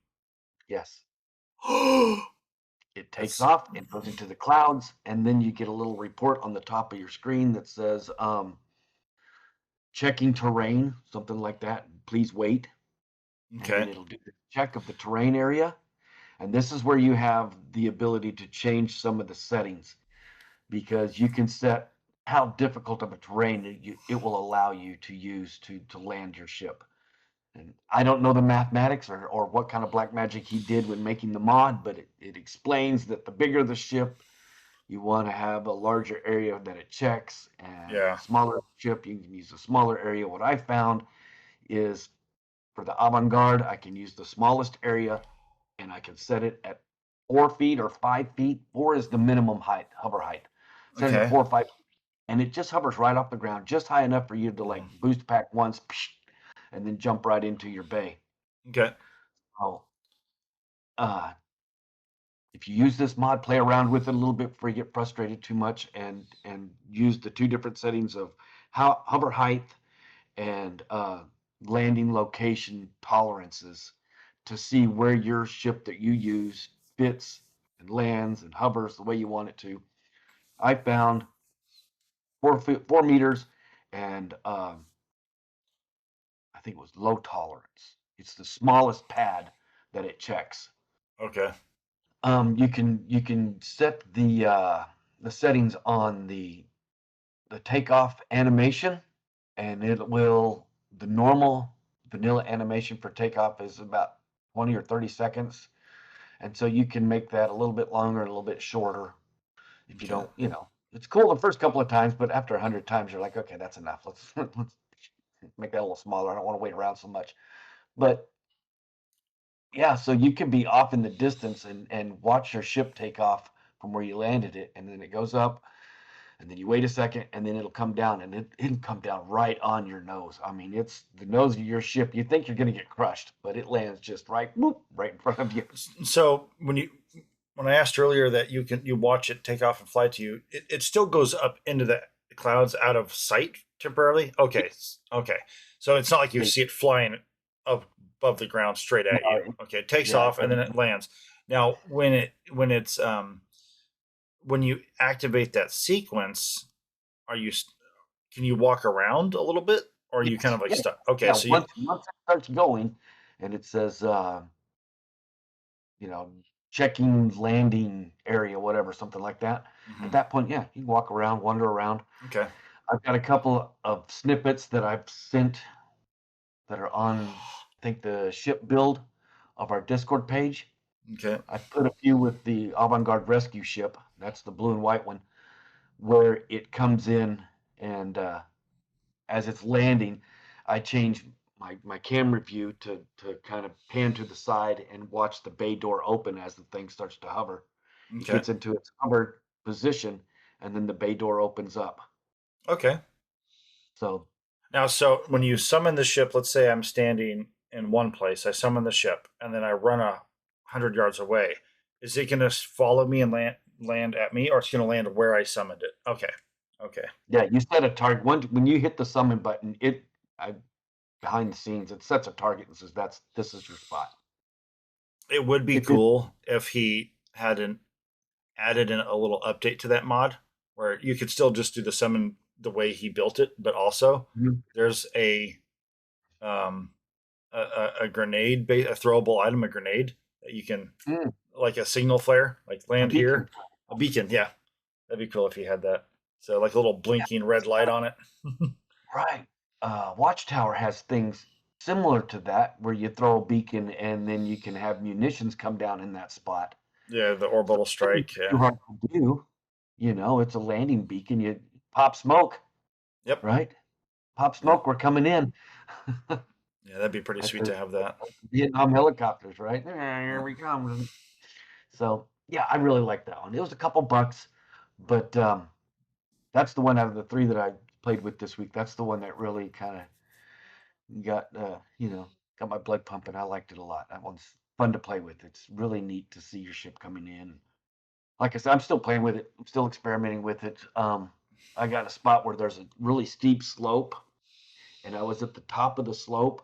Yes. Oh, It takes off and goes into the clouds, and then you get a little report on the top of your screen that says, checking terrain, something like that. Please wait. And then okay. it'll do the check of the terrain area. And this is where you have the ability to change some of the settings because you can set how difficult of a terrain it will allow you to use to land your ship. And I don't know the mathematics or what kind of black magic he did when making the mod, but it explains that the bigger the ship, you want to have a larger area that it checks, and Yeah. smaller ship, you can use a smaller area. What I found is for the avant-garde, I can use the smallest area and I can set it at 4 feet or 5 feet. 4 is the minimum height, hover height. Set it at Okay. 4 or 5, and it just hovers right off the ground, just high enough for you to like boost pack once, and then jump right into your bay. Okay. Oh, if you use this mod, play around with it a little bit before you get frustrated too much, and use the 2 different settings of how hover height and landing location tolerances to see where your ship that you use fits and lands and hovers the way you want it to. I found 4 meters and I think it was low tolerance. It's the smallest pad that it checks. Okay. You can set the settings on the takeoff animation, and it will the normal vanilla animation for takeoff is about 20 or 30 seconds, and so you can make that a little bit longer and a little bit shorter if you Okay. don't. It's cool the first couple of times, but after 100 times you're like, okay, that's enough. Let's make that a little smaller. I don't want to wait around so much. But yeah, so you can be off in the distance and watch your ship take off from where you landed it, and then it goes up, and then you wait a second, and then it'll come down, and it'll come down right on your nose. I mean, it's the nose of your ship. You think you're going to get crushed, but it lands just right, whoop, right in front of you. So when I asked earlier that you watch it take off and fly to you, it still goes up into the clouds out of sight temporarily. Okay. Okay. So it's not like you see it flying up above the ground straight at you. Okay. It takes off and then it lands. Now when you activate that sequence, can you walk around a little bit, or are you kind of like stuck? Okay. Yeah, So once it starts going, and it says, checking landing area, whatever, something like that. At that point, yeah, you can walk around, wander around. okay. I've got a couple of snippets that I've sent that are on, I think, the ship build of our Discord page. Okay. I put a few with the avant-garde rescue ship. That's the blue and white one, where it comes in and as it's landing, I change my camera view to kind of pan to the side and watch the bay door open as the thing starts to hover. It Okay. gets into its hovered position, and then the bay door opens up. Okay. So Now, so when you summon the ship, let's say I'm standing in one place, I summon the ship, and then I run 100 yards away. Is it going to follow me and land at me, or it's going to land where I summoned it? Okay. Okay. yeah, you set a target. When you hit the summon button, behind the scenes it sets a target and says this is your spot. It would be If it, cool if he hadn't added in a little update to that mod where you could still just do the summon the way he built it, but also there's um, a grenade, a throwable item, a grenade that you can, like a signal flare, like land here, a beacon. Yeah, that'd be cool if you had that. So like a little blinking red light on it. right. Watchtower has things similar to that where you throw a beacon and then you can have munitions come down in that spot. Yeah, the orbital strike. Too Yeah. hard to do. It's a landing beacon. You pop smoke, Yep. right? Pop smoke. We're coming in. Yeah, that'd be pretty sweet to have that. Vietnam helicopters, right? Here we come. So yeah, I really like that one. It was a couple bucks, but that's the one out of the 3 that I played with this week. That's the one that really kind of got got my blood pumping. I liked it a lot. That one's fun to play with. It's really neat to see your ship coming in. Like I said, I'm still playing with it. I'm still experimenting with it. I got a spot where there's a really steep slope, and I was at the top of the slope,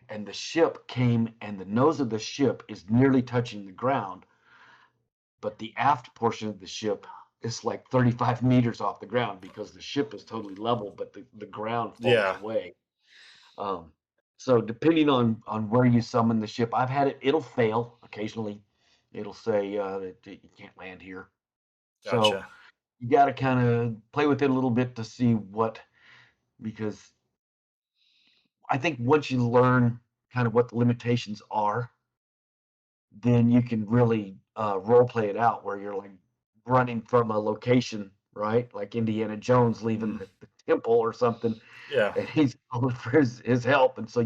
and the ship came, and the nose of the ship is nearly touching the ground, but the aft portion of the ship is like 35 meters off the ground because the ship is totally level, but the ground falls Yeah. away. Um, so depending on where you summon the ship, I've had it. It'll fail occasionally. It'll say that you can't land here. So Gotcha. you got to kind of play with it a little bit to see what, because I think once you learn kind of what the limitations are, then you can really role play it out where you're like running from a location, right? Like Indiana Jones leaving the temple or something, Yeah. and he's calling for his help, and so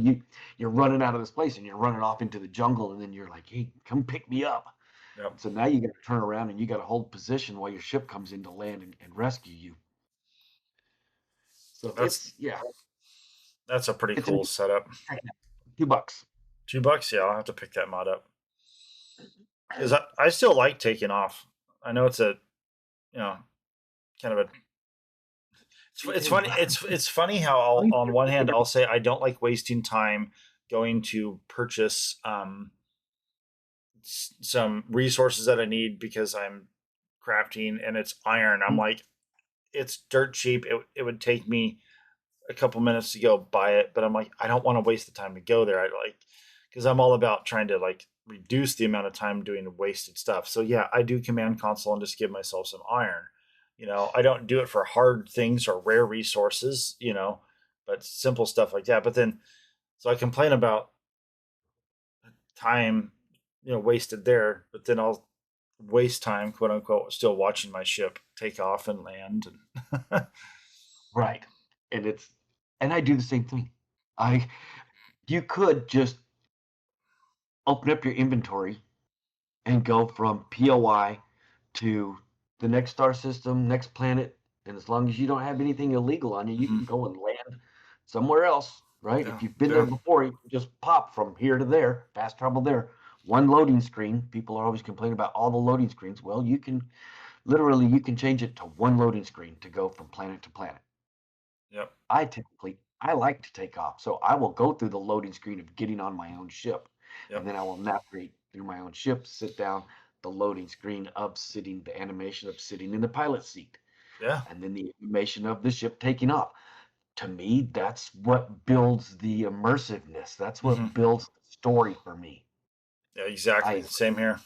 you're running out of this place and you're running off into the jungle, and then you're like, hey, come pick me up. Yep. So now you got to turn around and you got to hold position while your ship comes in to land and rescue you. So That's that's a pretty it's cool setup. $2. $2, yeah, I'll have to pick that mod up. Because I still like taking off. I know it's a, you know, kind of a. It's funny. It's funny how on one hand I'll say I don't like wasting time going to purchase some resources that I need because I'm crafting and it's iron. I'm like, it's dirt cheap. It would take me a couple minutes to go buy it, but I'm like, I don't want to waste the time to go there. I like, because I'm all about trying to like reduce the amount of time doing wasted stuff. So yeah, I do command console and just give myself some iron. I don't do it for hard things or rare resources, but simple stuff like that. But then, so I complain about time, wasted there, but then I'll waste time, quote unquote, still watching my ship take off and land. And Right. And I do the same thing. You could just open up your inventory and go from POI to the next star system, next planet, and as long as you don't have anything illegal on you, you can go and land somewhere else, right? yeah, If you've been there before, you can just pop from here to there, fast travel there. One loading screen. People are always complaining about all the loading screens. Well, you can change it to one loading screen to go from planet to planet. yep, I like to take off, so I will go through the loading screen of getting on my own ship, and yep, then I will navigate through my own ship, sit down, the loading screen of sitting, the animation of sitting in the pilot seat, yeah, and then the animation of the ship taking off. To me, that's what builds the immersiveness. That's hmm what builds the story for me. yeah, exactly. I Same here.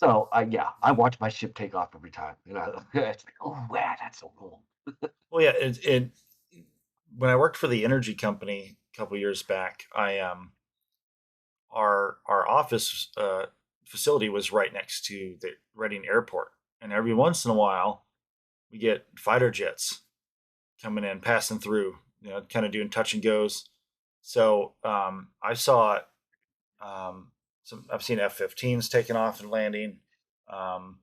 I watch my ship take off every time, and it's like, oh wow, that's so cool. Well, yeah, it when I worked for the energy company a couple years back, our office facility was right next to the Reading Airport, and every once in a while we get fighter jets coming in, passing through, kind of doing touch and goes. So I saw I've seen F-15s taking off and landing. Um,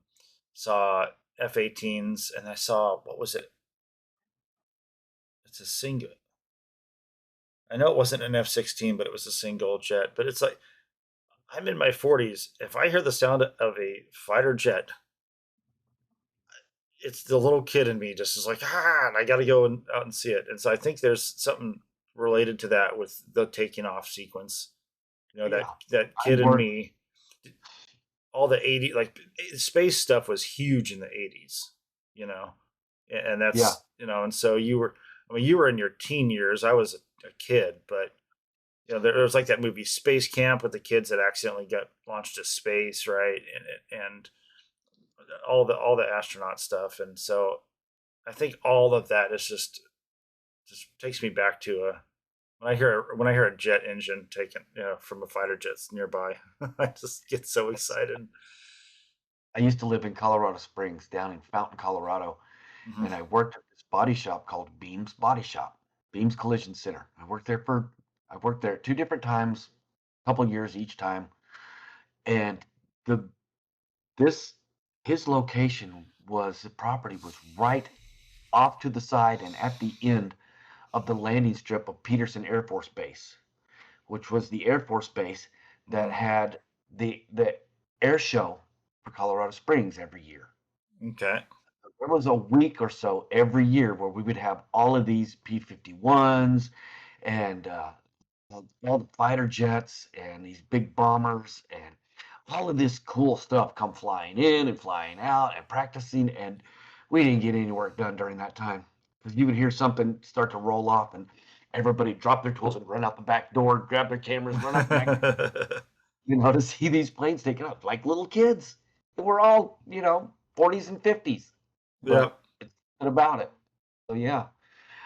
saw F-18s, and I saw what was it? It's a single. I know it wasn't an F-16, but it was a single jet. But it's like I'm in my 40s. If I hear the sound of a fighter jet, it's the little kid in me just is like, and I got to go out and see it. And so I think there's something related to that with the taking off sequence. That Yeah, that I kid in work. me, all the 80 like space stuff was huge in the 80s, you know, and Yeah, that's and so you were in your teen years. I was a kid, but there was like that movie Space Camp with the kids that accidentally got launched to space, right? And all the astronaut stuff, and so I think all of that is just takes me back to a when I hear a jet engine taken from a fighter jet's nearby. I just get so excited. I used to live in Colorado Springs, down in Fountain, Colorado, Hmm. and I worked at this body shop called Beams Body Shop, Beams Collision Center. I worked there 2 different times, a couple years each time, and the this his location was the property was right off to the side and at the end of the landing strip of Peterson Air Force Base, which was the Air Force Base that had the air show for Colorado Springs every year. Okay. There was a week or so every year where we would have all of these P-51s and all the fighter jets and these big bombers and all of this cool stuff come flying in and flying out and practicing. And we didn't get any work done during that time because you would hear something start to roll off and everybody drop their tools and run out the back door, grab their cameras, run out the back, to see these planes taken out like little kids. We're all, 40s and 50s, Yep. but it's not about it. So yeah,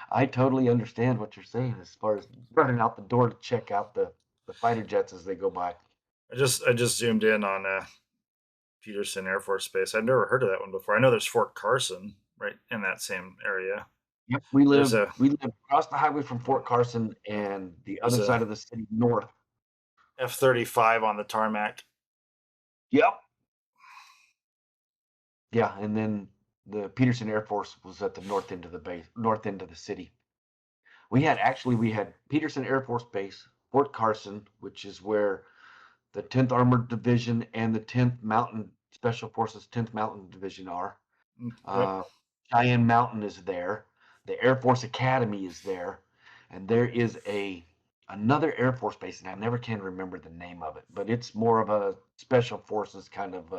I totally understand what you're saying as far as running out the door to check out the fighter jets as they go by. I just zoomed in on Peterson Air Force Base. I've never heard of that one before. I know there's Fort Carson right in that same area. Yep, we There's live a we live across the highway from Fort Carson and the there's other a side of the city north. F-35 on the tarmac. Yep. Yeah, and then the Peterson Air Force was at the north end of the base, north end of the city. We had Peterson Air Force Base, Fort Carson, which is where the 10th Armored Division and the 10th Mountain Special Forces 10th Mountain Division are. Yep. Cheyenne Mountain is there. The Air Force Academy is there, and there is another Air Force base, and I never can remember the name of it, but it's more of a special forces kind of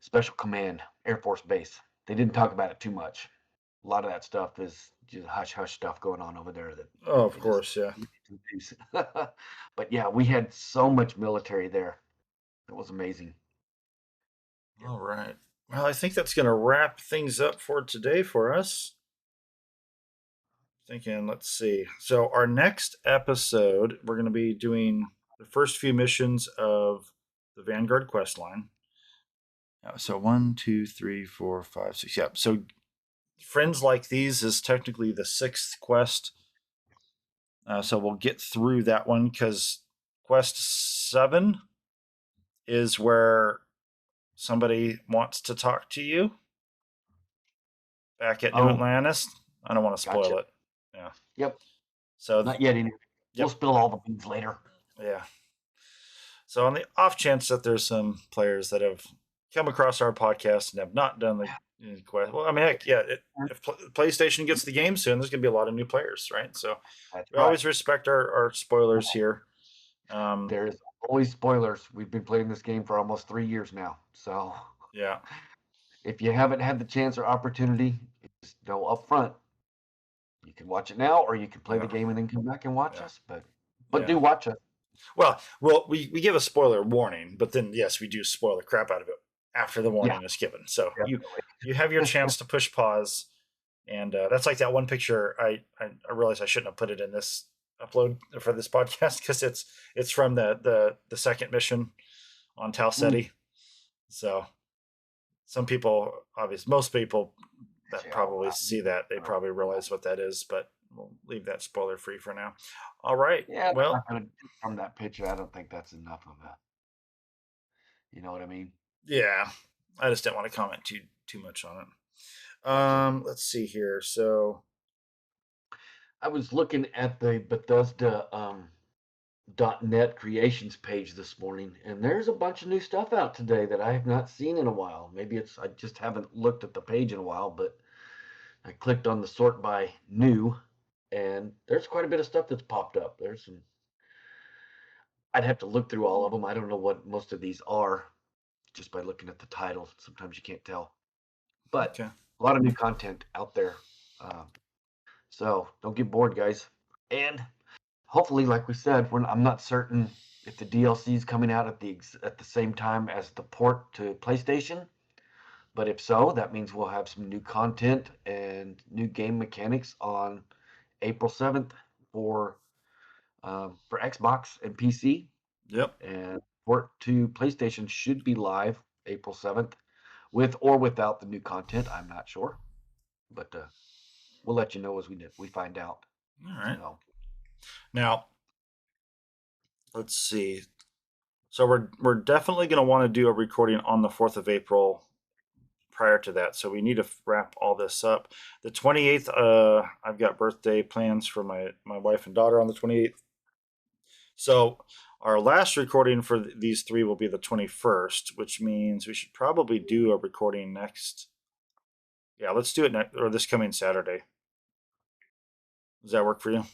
special command Air Force base. They didn't talk about it too much. A lot of that stuff is just hush hush stuff going on over there that Oh, of they course, yeah. but yeah, we had so much military there. It was amazing. All right. Well, I think that's going to wrap things up for today for us. Thinking, let's see. So, our next episode, we're going to be doing the first few missions of the Vanguard quest line. So, 1, 2, 3, 4, 5, 6. Yeah. So, Friends Like These is technically the 6th quest. So, we'll get through that one because quest 7 is where somebody wants to talk to you back at New Atlantis. I don't want to spoil Gotcha. it. Yeah. Yep. So Not yet anyway. We'll spill all the beans later. Yeah. So on the off chance that there's some players that have come across our podcast and have not done the quest, well, I mean, heck, yeah. If PlayStation gets the game soon, there's going to be a lot of new players, right? So That's we right. always respect our spoilers here. There's always spoilers. We've been playing this game for almost 3 years now. So Yeah. if you haven't had the chance or opportunity, just know up front. You can watch it now, or you can play the game and then come back and watch us. But do watch us. Well, we give a spoiler warning, but then yes, we do spoil the crap out of it after the warning is given. So you have your chance to push pause, and that's like that one picture. I realized I shouldn't have put it in this upload for this podcast because it's from the second mission on Tal Ceti. So some people, obviously, most people that probably see that, they probably realize what that is, but we'll leave that spoiler free for now. All right. Yeah, well, from that picture, I don't think that's enough of a. You know what I mean? Yeah, I just didn't want to comment too much on it. Let's see here. So I was looking at the Bethesda .NET creations page this morning, and there's a bunch of new stuff out today that I have not seen in a while. Maybe I just haven't looked at the page in a while, but I clicked on the sort by new, and there's quite a bit of stuff that's popped up. There's some. I'd have to look through all of them. I don't know what most of these are just by looking at the title. Sometimes you can't tell, but a lot of new content out there. So don't get bored, guys. And hopefully, like we said, I'm not certain if the DLC is coming out at the same time as the port to PlayStation. But if so, that means we'll have some new content and new game mechanics on April 7th for Xbox and PC. Yep. And port to PlayStation should be live April 7th, with or without the new content. I'm not sure, but we'll let you know as we find out. All right. So. Now, let's see. So we're definitely going to want to do a recording on the 4th of April prior to that. So we need to wrap all this up. The 28th, I've got birthday plans for my wife and daughter on the 28th. So our last recording for these 3 will be the 21st, which means we should probably do a recording next. Yeah, let's do it this coming Saturday. Does that work for you?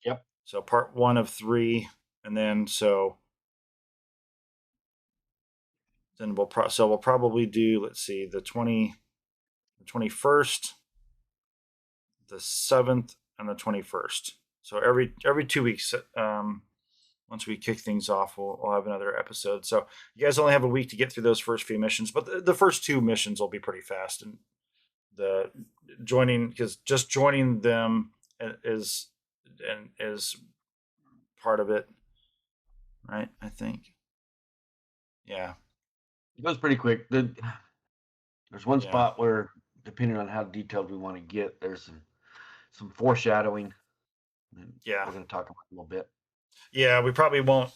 Yep. So part 1 of 3, and then we'll probably do, let's see, the 21st, the 7th, and the 21st. So every 2 weeks, once we kick things off, we'll have another episode. So you guys only have a week to get through those first few missions, but the first 2 missions will be pretty fast. And because just joining them is part of it, right? I think. Yeah. It goes pretty quick. There's one Yeah. spot where, depending on how detailed we want to get, there's some foreshadowing. Yeah. We're going to talk about it a little bit. Yeah, we probably won't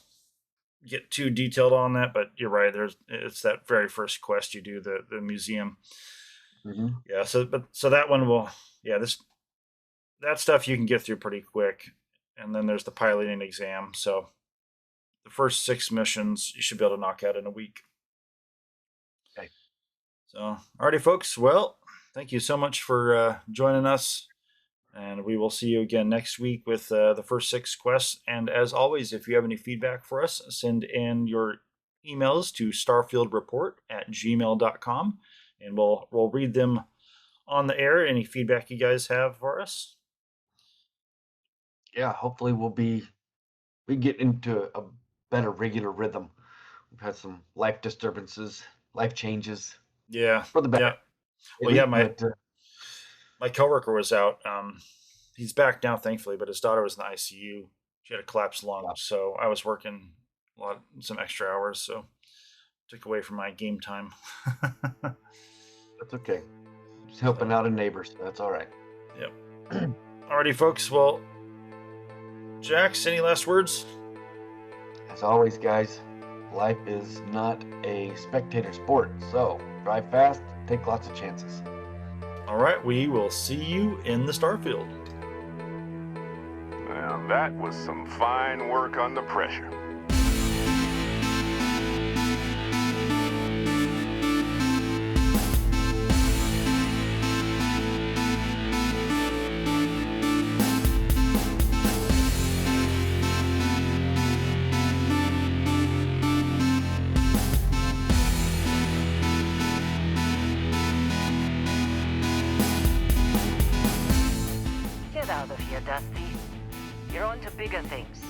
get too detailed on that, but you're right. It's that very first quest you do, the museum. Mm-hmm. Yeah. So that one will. Yeah. That stuff you can get through pretty quick, and then there's the piloting exam. So the first 6 missions you should be able to knock out in a week. Okay. So, alrighty, folks. Well, thank you so much for joining us. And we will see you again next week with the first 6 quests. And as always, if you have any feedback for us, send in your emails to starfieldreport@gmail.com. And we'll read them on the air. Any feedback you guys have for us? Yeah, hopefully we get into a better regular rhythm. We've had some life disturbances, life changes. Yeah. For the better. Yeah. Well, yeah, my but, coworker was out. He's back now, thankfully, but his daughter was in the ICU. She had a collapsed lung, Yeah. so I was working some extra hours, so took away from my game time. that's okay. Just helping out a neighbor, so that's all right. Yep. Alrighty, folks. Well, Jax, any last words? As always, guys, life is not a spectator sport, so drive fast, take lots of chances. All right, we will see you in the Starfield. Well, that was some fine work under pressure. Get out of here, Dusty. You're on to bigger things.